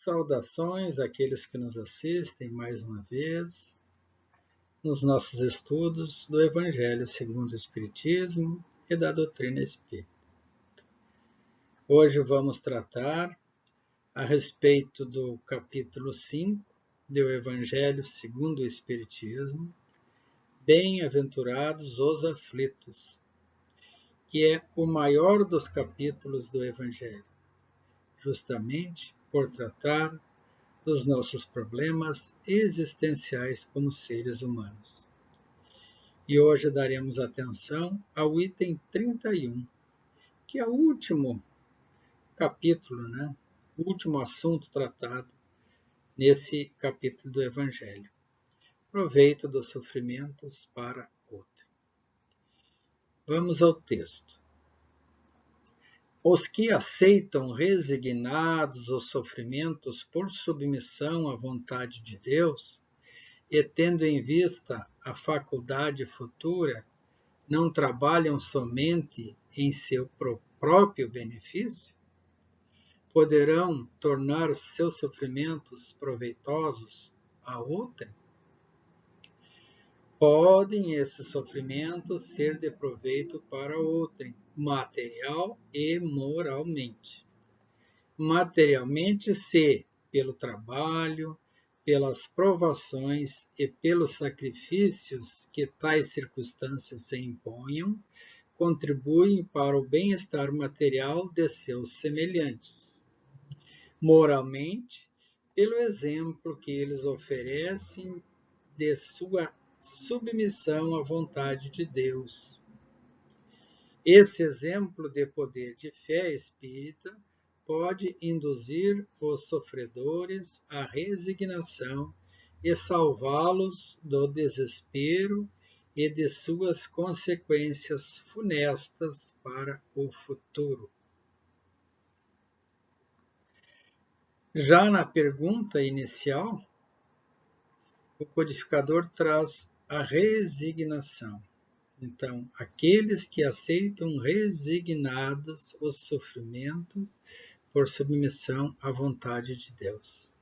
Saudações àqueles que nos assistem mais uma vez nos nossos estudos do Evangelho segundo o Espiritismo e da doutrina espírita. Hoje vamos tratar a respeito do capítulo 5 do Evangelho segundo o Espiritismo, Bem-aventurados os aflitos, que é o maior dos capítulos do Evangelho, justamente por tratar dos nossos problemas existenciais como seres humanos. E hoje daremos atenção ao item 31, que é o último capítulo, o último assunto tratado nesse capítulo do Evangelho. Proveito dos sofrimentos para outrem. Vamos ao texto. Os que aceitam resignados os sofrimentos por submissão à vontade de Deus, e tendo em vista a faculdade futura, não trabalham somente em seu próprio benefício? Poderão tornar seus sofrimentos proveitosos a outrem? Podem esses sofrimentos ser de proveito para outrem, material e moralmente. Materialmente, se, pelo trabalho, pelas provações e pelos sacrifícios que tais circunstâncias se imponham, contribuem para o bem-estar material de seus semelhantes. Moralmente, pelo exemplo que eles oferecem de sua submissão à vontade de Deus. Esse exemplo de poder de fé espírita pode induzir os sofredores à resignação e salvá-los do desespero e de suas consequências funestas para o futuro. Já na pergunta inicial, o codificador traz a resignação. Então, aqueles que aceitam resignados os sofrimentos por submissão à vontade de Deus.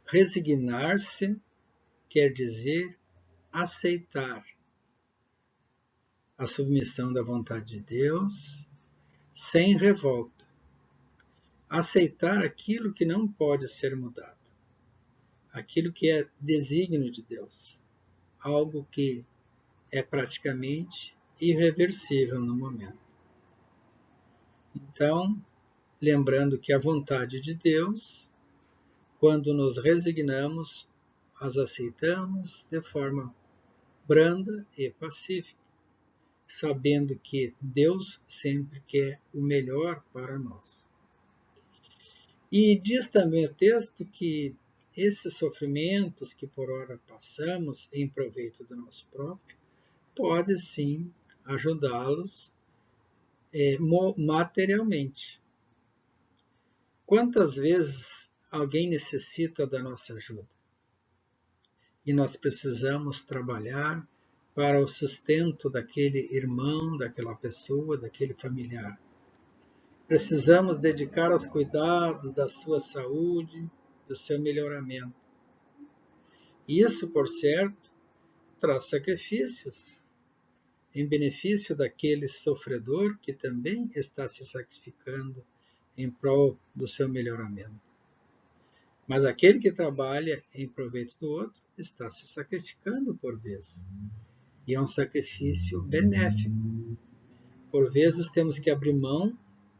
Resignar-se quer dizer aceitar a submissão da vontade de Deus sem revolta. Aceitar aquilo que não pode ser mudado. Aquilo que é desígnio de Deus. Algo que é praticamente irreversível no momento. Então, lembrando que a vontade de Deus, quando nos resignamos, as aceitamos de forma branda e pacífica, sabendo que Deus sempre quer o melhor para nós. E diz também o texto que esses sofrimentos que por ora passamos em proveito do nosso próprio, pode sim ajudá-los materialmente. Quantas vezes alguém necessita da nossa ajuda? E nós precisamos trabalhar para o sustento daquele irmão, daquela pessoa, daquele familiar. Precisamos dedicar aos cuidados da sua saúde, do seu melhoramento. Isso, por certo, traz sacrifícios em benefício daquele sofredor que também está se sacrificando em prol do seu melhoramento. Mas aquele que trabalha em proveito do outro está se sacrificando por vezes. E é um sacrifício benéfico. Por vezes temos que abrir mão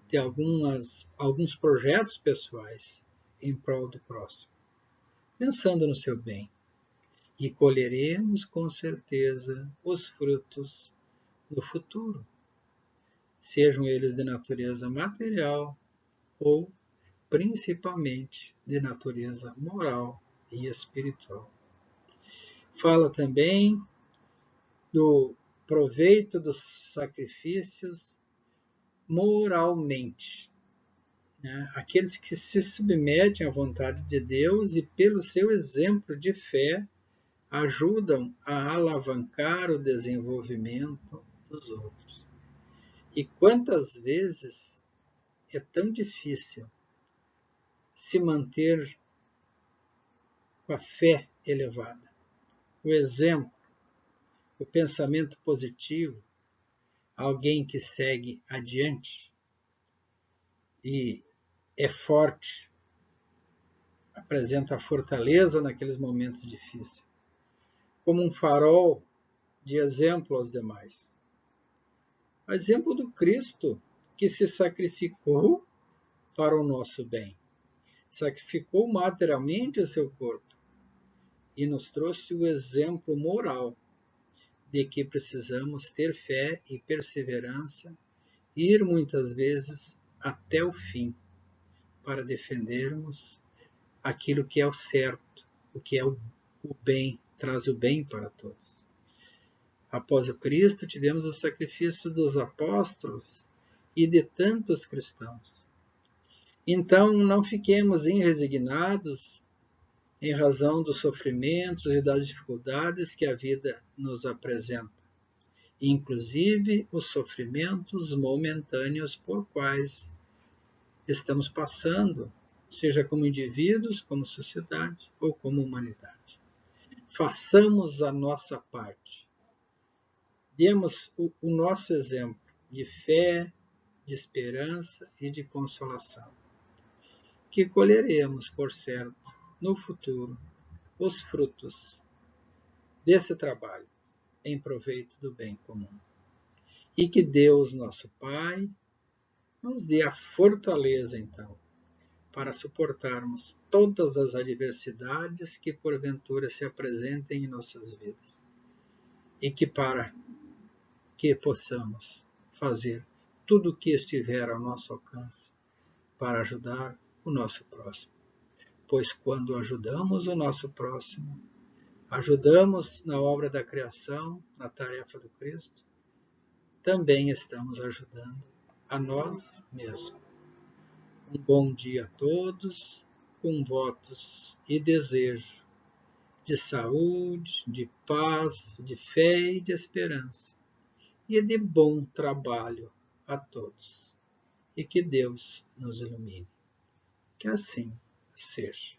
de alguns projetos pessoais em prol do próximo, pensando no seu bem. E colheremos com certeza os frutos no futuro, sejam eles de natureza material ou principalmente de natureza moral e espiritual. Fala também do proveito dos sacrifícios moralmente. Aqueles que se submetem à vontade de Deus e, pelo seu exemplo de fé, ajudam a alavancar o desenvolvimento dos outros. E quantas vezes é tão difícil se manter com a fé elevada, o exemplo, o pensamento positivo, alguém que segue adiante e é forte, apresenta fortaleza naqueles momentos difíceis, como um farol de exemplo aos demais. O exemplo do Cristo, que se sacrificou para o nosso bem. Sacrificou materialmente o seu corpo e nos trouxe o exemplo moral de que precisamos ter fé e perseverança e ir muitas vezes até o fim para defendermos aquilo que é o certo, o que é o bem, traz o bem para todos. Após o Cristo, tivemos o sacrifício dos apóstolos e de tantos cristãos. Então, não fiquemos resignados em razão dos sofrimentos e das dificuldades que a vida nos apresenta, inclusive os sofrimentos momentâneos por quais estamos passando, seja como indivíduos, como sociedade ou como humanidade. Façamos a nossa parte. Demos o nosso exemplo de fé, de esperança e de consolação, que colheremos, por certo, no futuro, os frutos desse trabalho em proveito do bem comum. E que Deus, nosso Pai, nos dê a fortaleza, então, para suportarmos todas as adversidades que porventura se apresentem em nossas vidas. E que para que possamos fazer tudo o que estiver ao nosso alcance para ajudar o nosso próximo. Pois quando ajudamos o nosso próximo, ajudamos na obra da criação, na tarefa do Cristo, também estamos ajudando a nós mesmos. Um bom dia a todos, com votos e desejo de saúde, de paz, de fé e de esperança, e de bom trabalho a todos. E que Deus nos ilumine. Que assim seja.